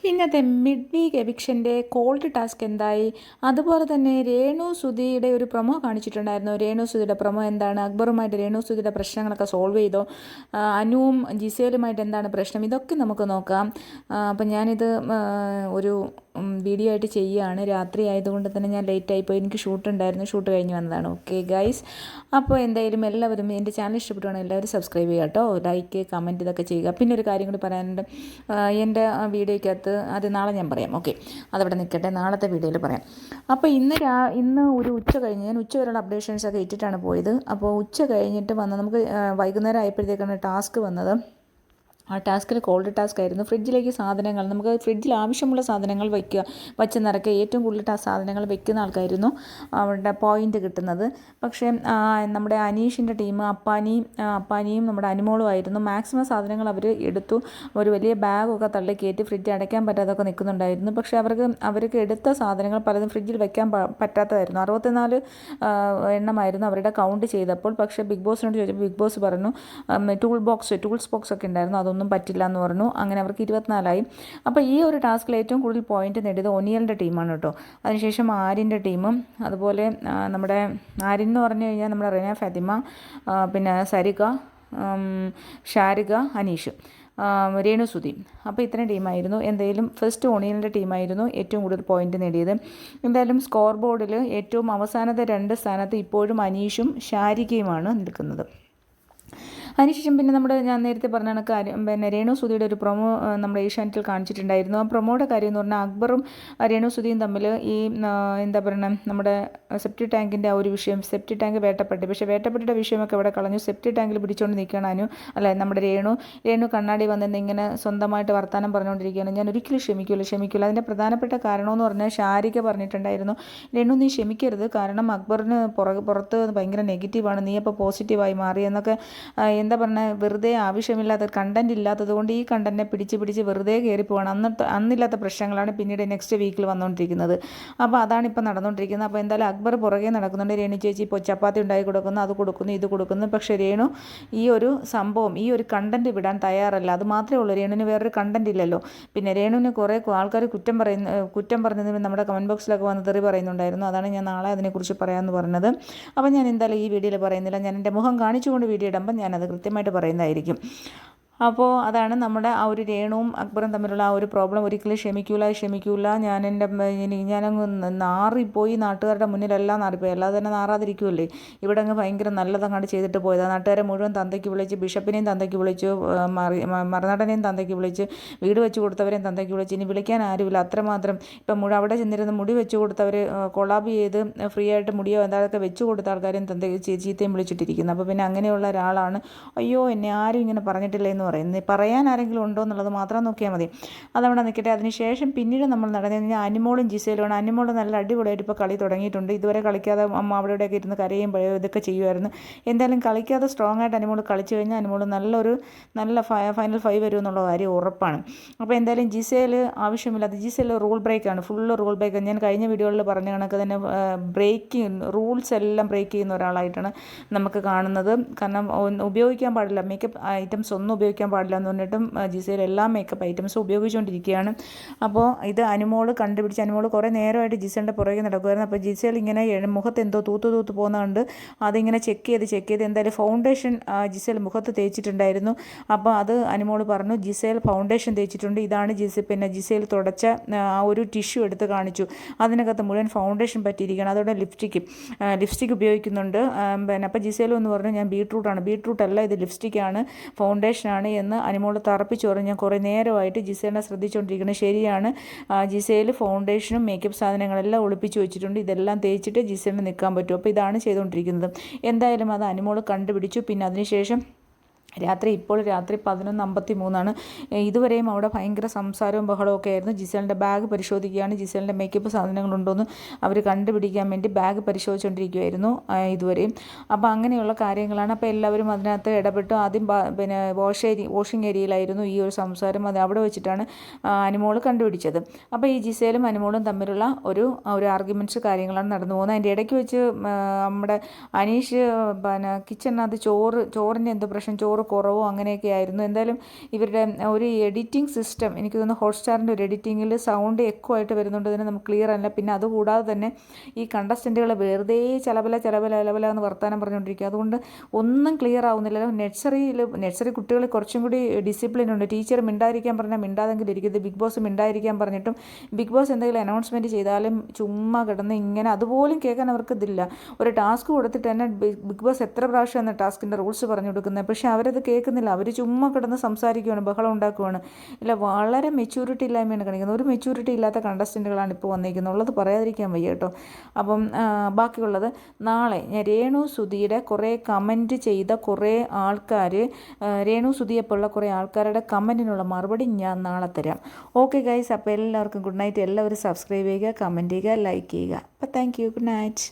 ഇന്നത്തെ mid week എവിക്ഷൻ്റെ called task എന്തായി? അതുപോലെ തന്നെ രേണു സുധിയുടെ ഒരു പ്രൊമോ കാണിച്ചിട്ടുണ്ടായിരുന്നു. രേണു സുധിയുടെ പ്രൊമോ എന്താണ്? അക്ബറുമായിട്ട് രേണു സുധിയുടെ പ്രശ്നങ്ങളൊക്കെ സോൾവ് ചെയ്തോ? അനുവും ജിസേലുമായിട്ട് എന്താണ് പ്രശ്നം? ഇതൊക്കെ നമുക്ക് നോക്കാം. അപ്പം ഞാനിത് ഒരു വീഡിയോ ആയിട്ട് ചെയ്യുകയാണ്. രാത്രി ആയതുകൊണ്ട് തന്നെ ഞാൻ ലേറ്റായിപ്പോയി. എനിക്ക് ഷൂട്ട് ഉണ്ടായിരുന്നു. ഷൂട്ട് കഴിഞ്ഞ് വന്നതാണ്. ഓക്കെ ഗൈസ്, അപ്പോൾ എന്തായാലും എല്ലാവരും എൻ്റെ ചാനൽ ഇഷ്ടപ്പെട്ടുവാണെങ്കിൽ എല്ലാവരും സബ്സ്ക്രൈബ് ചെയ്യുക കേട്ടോ. ലൈക്ക്, കമൻറ്റ് ഇതൊക്കെ ചെയ്യുക. പിന്നെ ഒരു കാര്യം കൂടി പറയാനുണ്ട്. എൻ്റെ വീഡിയോയ്ക്കകത്ത് അത് നാളെ ഞാൻ പറയാം. ഓക്കെ, അതവിടെ നിൽക്കട്ടെ, നാളത്തെ വീഡിയോയിൽ പറയാം. അപ്പോൾ ഇന്ന് ഒരു ഉച്ച കഴിഞ്ഞ് ഞാൻ ഉച്ച വരെയുള്ള അപ്ഡേഷൻസൊക്കെ ഇട്ടിട്ടാണ് പോയത്. അപ്പോൾ ഉച്ച കഴിഞ്ഞിട്ട് വന്ന് നമുക്ക് വൈകുന്നേരം ആയപ്പോഴത്തേക്കാണ് ടാസ്ക് വന്നത്. ആ ടാസ്കിൽ കോൾഡ് ടാസ്ക് ആയിരുന്നു. ഫ്രിഡ്ജിലേക്ക് സാധനങ്ങൾ, നമുക്ക് ഫ്രിഡ്ജിൽ ആവശ്യമുള്ള സാധനങ്ങൾ വച്ച് നിറയ്ക്കുക. ഏറ്റവും കൂടുതൽ സാധനങ്ങൾ വെക്കുന്ന ആൾക്കായിരുന്നു അവരുടെ പോയിൻ്റ് കിട്ടുന്നത്. പക്ഷേ നമ്മുടെ അനീഷിൻ്റെ ടീം അപ്പാനിയും നമ്മുടെ അനുമോളുമായിരുന്നു. മാക്സിമം സാധനങ്ങൾ അവർ എടുത്തു. ഒരു വലിയ ബാഗൊക്കെ തള്ളി കയറ്റി ഫ്രിഡ്ജ് അടയ്ക്കാൻ പറ്റാതൊക്കെ നിൽക്കുന്നുണ്ടായിരുന്നു. പക്ഷേ അവർക്ക് എടുത്ത സാധനങ്ങൾ പലതും ഫ്രിഡ്ജിൽ വെക്കാൻ പറ്റാത്തതായിരുന്നു. 64 എണ്ണമായിരുന്നു അവരുടെ കൗണ്ട് ചെയ്തപ്പോൾ. പക്ഷേ ബിഗ് ബോസിനോട് ചോദിച്ചപ്പോൾ ബിഗ് ബോസ് പറഞ്ഞു ടൂൾസ് ബോക്സ് ഒക്കെ ഉണ്ടായിരുന്നു, അതൊന്നും പറ്റില്ല എന്ന് പറഞ്ഞു. അങ്ങനെ അവർക്ക് 24 അപ്പോൾ ഈ ഒരു ടാസ്കിൽ ഏറ്റവും കൂടുതൽ പോയിന്റ് നേടിയത് ഒനിയലിൻ്റെ ടീമാണ് കേട്ടോ. അതിനുശേഷം ആര്യൻ്റെ ടീമും, അതുപോലെ നമ്മുടെ ആര്യൻ എന്ന് പറഞ്ഞു കഴിഞ്ഞാൽ നമ്മുടെ റെന ഫാത്തിമ, പിന്നെ സരിക, ഷാരിക, അനീഷ്, രേണു സുധി. അപ്പോൾ ഇത്രയും ടീമായിരുന്നു. എന്തായാലും ഫസ്റ്റ് ഒണിയലിൻ്റെ ടീമായിരുന്നു ഏറ്റവും കൂടുതൽ പോയിന്റ് നേടിയത്. എന്തായാലും സ്കോർ ബോർഡിൽ ഏറ്റവും അവസാനത്തെ 2 സ്ഥാനത്ത് ഇപ്പോഴും അനീഷും ഷാരികയുമാണ് നിൽക്കുന്നത്. അതിനുശേഷം പിന്നെ ഞാൻ നേരത്തെ പറഞ്ഞ കാര്യം, പിന്നെ രേണു സുധിയുടെ ഒരു പ്രൊമോ നമ്മുടെ ഏഷ്യാനെറ്റിൽ കാണിച്ചിട്ടുണ്ടായിരുന്നു. ആ പ്രൊമോയുടെ കാര്യം എന്ന് പറഞ്ഞാൽ അക്ബറും രേണു സുധിയും തമ്മിൽ ഈ എന്താ പറയുക, നമ്മുടെ സെപ്റ്റി ടാങ്കിൻ്റെ ആ ഒരു വിഷയം, സെപ്റ്റി ടാങ്ക് പക്ഷേ വേട്ടപ്പെട്ടിയുടെ വിഷയമൊക്കെ ഇവിടെ കളഞ്ഞു. സെപ്റ്റി ടാങ്കിൽ പിടിച്ചുകൊണ്ട് നിൽക്കുകയാണ് നമ്മുടെ രേണു കണ്ണാടി വന്നിട്ട് ഇങ്ങനെ സ്വന്തമായിട്ട് വർത്തമാനം പറഞ്ഞുകൊണ്ടിരിക്കുകയാണ്. ഞാൻ ഒരിക്കലും ക്ഷമിക്കില്ല. അതിൻ്റെ പ്രധാനപ്പെട്ട കാരണമെന്ന് പറഞ്ഞാൽ ഷാരിക പറഞ്ഞിട്ടുണ്ടായിരുന്നു, രേണു നീ ക്ഷമിക്കരുത്, കാരണം അക്ബറിന് പുറത്ത് ഭയങ്കര നെഗറ്റീവാണ്, നീ അപ്പോൾ പോസിറ്റീവായി മാറി എന്നൊക്കെ. എന്താ പറഞ്ഞാൽ, വെറുതെ ആവശ്യമില്ലാത്ത കണ്ടൻറ് ഇല്ലാത്തത് കൊണ്ട് ഈ കണ്ടൻറ്റിനെ പിടിച്ച് വെറുതെ കയറി പോവാണ്. അന്നില്ലാത്ത പ്രശ്നങ്ങളാണ് പിന്നീട് നെക്സ്റ്റ് വീക്കിൽ വന്നുകൊണ്ടിരിക്കുന്നത്. അപ്പോൾ അതാണ് ഇപ്പോൾ നടന്നുകൊണ്ടിരിക്കുന്നത്. അപ്പോൾ എന്തായാലും അക്ബർ പുറകെ നടക്കുന്നുണ്ട്. രേണു ചേച്ചി ഇപ്പോൾ ചപ്പാത്തി ഉണ്ടാക്കി കൊടുക്കുന്നു, അത് കൊടുക്കുന്നു, ഇത് കൊടുക്കുന്നു. പക്ഷേ രേണു ഈ ഒരു സംഭവം, ഈ ഒരു കണ്ടൻറ്റ് വിടാൻ തയ്യാറല്ല. അത് മാത്രമേ ഉള്ളൂ, രേണുവിന് വേറൊരു കണ്ടൻറ് ഇല്ലല്ലോ. പിന്നെ രേണുവിന് കുറേ ആൾക്കാർ കുറ്റം പറഞ്ഞതിന് നമ്മുടെ കമൻറ്റ് ബോക്സിലൊക്കെ വന്ന് തെറി പറയുന്നുണ്ടായിരുന്നു. അതാണ് ഞാൻ നാളെ അതിനെക്കുറിച്ച് പറയാമെന്ന് പറഞ്ഞത്. അപ്പോൾ ഞാൻ എന്തായാലും ഈ വീഡിയോയിൽ പറയുന്നില്ല. ഞാൻ എൻ്റെ മുഖം കാണിച്ചുകൊണ്ട് വീഡിയോ ഇടുമ്പോൾ ഞാനത് കൃത്യമായിട്ട് പറയുന്നതായിരിക്കും. അപ്പോൾ അതാണ് നമ്മുടെ ആ ഒരു രേണുവും അക്ബറും തമ്മിലുള്ള ആ ഒരു പ്രോബ്ലം. ഒരിക്കലും ക്ഷമിക്കൂല. ഞാനങ്ങ് നാറിപ്പോയി, നാട്ടുകാരുടെ മുന്നിലെല്ലാം നാറിപ്പോയി. അല്ലാതെ തന്നെ നാറാതിരിക്കുമല്ലേ. ഇവിടെ അങ്ങ് ഭയങ്കര നല്ലതങ്ങാണ്ട് ചെയ്തിട്ട് പോയതാണ്. നാട്ടുകാരെ മുഴുവൻ തന്തയ്ക്ക് വിളിച്ച്, ബിഷപ്പിനെയും തന്തയ്ക്ക് വിളിച്ചു, മറുനാടനെയും തന്തയ്ക്ക് വിളിച്ച്, വീട് വെച്ച് കൊടുത്തവരെയും തന്തയ്ക്ക് വിളിച്ച്, ഇനി വിളിക്കാൻ ആരുമില്ല. അത്രമാത്രം ഇപ്പം അവിടെ ചെന്നിരുന്ന് മുടി വെച്ച് കൊടുത്തവർ കൊളാബ് ചെയ്ത് ഫ്രീ ആയിട്ട് മുടിയോ എന്താതൊക്കെ വെച്ച് കൊടുത്ത ആൾക്കാരെയും ചീത്തയും വിളിച്ചിട്ടിരിക്കുന്നു. അപ്പോൾ പിന്നെ അങ്ങനെയുള്ള ഒരാളാണ്, അയ്യോ എന്നെ ആരും ഇങ്ങനെ പറഞ്ഞിട്ടില്ല എന്ന് പറയുന്നത്. പറയാൻ ആരെങ്കിലും ഉണ്ടോ എന്നുള്ളത് മാത്രം നോക്കിയാൽ മതി. അതവിടെ നിൽക്കട്ടെ. അതിനുശേഷം പിന്നീട് നമ്മൾ നടന്നു കഴിഞ്ഞാൽ അനുമോളും ജിസേലുമാണ്. അനുമോൾ നല്ല അടിപൊളിയായിട്ട് ഇപ്പോൾ കളി തുടങ്ങിയിട്ടുണ്ട്. ഇതുവരെ കളിക്കാതെ അമ്മ അവിടെയൊക്കെ ഇരുന്ന് കരയും ഇതൊക്കെ ചെയ്യുമായിരുന്നു. എന്തായാലും കളിക്കാതെ സ്ട്രോങ് ആയിട്ട് അനുമോൾ കളിച്ചു കഴിഞ്ഞാൽ അനുമോൾ നല്ല ഫൈനൽ 5 വരും എന്നുള്ള കാര്യം ഉറപ്പാണ്. അപ്പോൾ എന്തായാലും ജിസേൽ റൂൾ ബ്രേക്കാണ്, ഫുള്ള് റൂൾ ബ്രേക്ക്. ഞാൻ കഴിഞ്ഞ വീഡിയോകളിൽ പറഞ്ഞ കണക്ക് തന്നെ റൂൾസ് എല്ലാം ബ്രേക്ക് ചെയ്യുന്ന ഒരാളായിട്ടാണ് നമുക്ക് കാണുന്നത്. കാരണം ഉപയോഗിക്കാൻ പാടില്ല, മേക്കപ്പ് ഐറ്റംസ് ഒന്നും ഉപയോഗിക്കാൻ പാടില്ല എന്ന് പറഞ്ഞിട്ടും ജിസേൽ എല്ലാ മേക്കപ്പ് ഐറ്റംസും ഉപയോഗിച്ചുകൊണ്ടിരിക്കുകയാണ്. അപ്പോൾ ഇത് അനുമോൾ കുറേ നേരമായിട്ട് ജിസേലിൻ്റെ പുറകെ നടക്കുമായിരുന്നു. അപ്പോൾ ജിസേൽ ഇങ്ങനെ മുഖത്ത് എന്തോ തൂത്ത് പോകുന്നതുകൊണ്ട് അതിങ്ങനെ ചെക്ക് ചെയ്ത് എന്തായാലും ഫൗണ്ടേഷൻ ജിസേൽ മുഖത്ത് തേച്ചിട്ടുണ്ടായിരുന്നു. അപ്പോൾ അത് അനുമോൾ പറഞ്ഞു, ജിസേൽ ഫൗണ്ടേഷൻ തേച്ചിട്ടുണ്ട്, ഇതാണ് ജിസേൽ തുടച്ച ആ ഒരു ടിഷ്യൂ എടുത്ത് കാണിച്ചു. അതിനകത്ത് മുഴുവൻ ഫൗണ്ടേഷൻ പറ്റിയിരിക്കുകയാണ്. അതോടെ ലിപ്സ്റ്റിക് ഉപയോഗിക്കുന്നുണ്ട്. അപ്പോൾ ജിസേൽ എന്ന് പറഞ്ഞു, ഞാൻ ബീട്രൂട്ട് അല്ല, ഇത് ലിപ്സ്റ്റിക്കാണ്, ഫൗണ്ടേഷനാണ് എന്ന് അനുമോൾ തറപ്പിച്ചു പറഞ്ഞു. ഞാൻ കുറേ നേരമായിട്ട് ജിസേലിനെ ശ്രദ്ധിച്ചുകൊണ്ടിരിക്കുന്നത്. ശരിയാണ്, ജിസേൽ ഫൗണ്ടേഷനും മേക്കപ്പ് സാധനങ്ങളെല്ലാം ഒളിപ്പിച്ച് വെച്ചിട്ടുണ്ട്. ഇതെല്ലാം തേച്ചിട്ട് ജിസേലിന് നിൽക്കാൻ പറ്റും. അപ്പോൾ ഇതാണ് ചെയ്തുകൊണ്ടിരിക്കുന്നത്. എന്തായാലും അത് അനുമോൾ കണ്ടുപിടിച്ചു. പിന്നെ അതിനുശേഷം രാത്രി 11:53 ഇതുവരെയും അവിടെ ഭയങ്കര സംസാരവും ബഹളമൊക്കെ ആയിരുന്നു. ജിസേലിൻ്റെ ബാഗ് പരിശോധിക്കുകയാണ്, ജിസേലിൻ്റെ മേക്കപ്പ് സാധനങ്ങളുണ്ടോയെന്ന് അവർ കണ്ടുപിടിക്കാൻ വേണ്ടി ബാഗ് പരിശോധിച്ചുകൊണ്ടിരിക്കുകയായിരുന്നു ഇതുവരെയും. അപ്പോൾ അങ്ങനെയുള്ള കാര്യങ്ങളാണ്. അപ്പോൾ എല്ലാവരും അതിനകത്ത് ഇടപെട്ടു. ആദ്യം പിന്നെ വാഷിംഗ് ഏരിയയിലായിരുന്നു ഈ ഒരു സംസാരം. അത് അവിടെ വെച്ചിട്ടാണ് അനുമോൾ കണ്ടുപിടിച്ചത്. അപ്പോൾ ഈ ജിസേലും അനുമോളും തമ്മിലുള്ള ഒരു ആർഗ്യുമെൻറ്റ്സ് കാര്യങ്ങളാണ് നടന്നു പോകുന്നത്. അതിൻ്റെ ഇടയ്ക്ക് വെച്ച് നമ്മുടെ അനീഷ് കിച്ചണിനകത്ത് ചോറിൻ്റെ എന്തോ പ്രശ്നം, ചോറ് പവർ കുറവോ അങ്ങനെയൊക്കെ ആയിരുന്നു. എന്തായാലും ഇവരുടെ ഒരു എഡിറ്റിംഗ് സിസ്റ്റം എനിക്ക് തോന്നുന്നു ഹോട്ട്സ്റ്റാറിൻ്റെ ഒരു എഡിറ്റിങ്ങിൽ സൗണ്ട് എക്കോ ആയിട്ട് വരുന്നുണ്ട്, ഇതിന് നമുക്ക് ക്ലിയർ അല്ല. പിന്നെ അതുകൂടാതെ തന്നെ ഈ കണ്ടസ്റ്റൻറ്റുകൾ വെറുതെ ചിലബല എന്ന് വർത്തമാനം പറഞ്ഞുകൊണ്ടിരിക്കുക, അതുകൊണ്ട് ഒന്നും ക്ലിയർ ആവുന്നില്ലല്ലോ. നഴ്സറി കുട്ടികൾ കുറച്ചും കൂടി ഡിസിപ്ലിൻ ഉണ്ട്. ടീച്ചർ മിണ്ടായിരിക്കാൻ പറഞ്ഞാൽ മിണ്ടാതെങ്കിലും ഇരിക്കുന്നത്. ബിഗ് ബോസ് മിണ്ടായിരിക്കാൻ പറഞ്ഞിട്ടും ബിഗ് ബോസ് എന്തെങ്കിലും അനൗൺസ്മെൻറ്റ് ചെയ്താലും ചുമ്മാ കിടന്ന് ഇങ്ങനെ അതുപോലും കേൾക്കാൻ അവർക്ക് ഇതില്ല. ഒരു ടാസ്ക് കൊടുത്തിട്ട് തന്നെ ബിഗ് ബോസ് എത്ര പ്രാവശ്യമാണ് ടാസ്കിൻ്റെ റൂൾസ് പറഞ്ഞു കൊടുക്കുന്നത്, പക്ഷേ അവരത് കേൾക്കുന്നില്ല. അവർ ചുമ്മാ കിടന്ന് സംസാരിക്കുകയാണ്, ബഹളം ഉണ്ടാക്കുകയാണ്. ഇല്ല, വളരെ മെച്യൂരിറ്റി ഇല്ലായ്മയാണ് കാണിക്കുന്നത്. ഒരു മെച്യൂരിറ്റി ഇല്ലാത്ത കണ്ടസ്റ്റൻറ്റുകളാണ് ഇപ്പോൾ വന്നിരിക്കുന്നത്, ഉള്ളത് പറയാതിരിക്കാൻ വയ്യ കേട്ടോ. അപ്പം ബാക്കിയുള്ളത് നാളെ ഞാൻ രേണു സുധിയുടെ കുറേ കമൻറ്റ് ചെയ്ത കുറേ ആൾക്കാർ, രേണു സുധിയെപ്പോലുള്ള കുറേ ആൾക്കാരുടെ കമൻറ്റിനുള്ള മറുപടി ഞാൻ നാളെ തരാം. ഓക്കെ ഗൈസ്, അപ്പോൾ എല്ലാവർക്കും ഗുഡ് നൈറ്റ്. എല്ലാവരും സബ്സ്ക്രൈബ് ചെയ്യുക, കമൻറ്റ് ചെയ്യുക, ലൈക്ക് ചെയ്യുക. അപ്പോൾ താങ്ക് യു, ഗുഡ് നൈറ്റ്.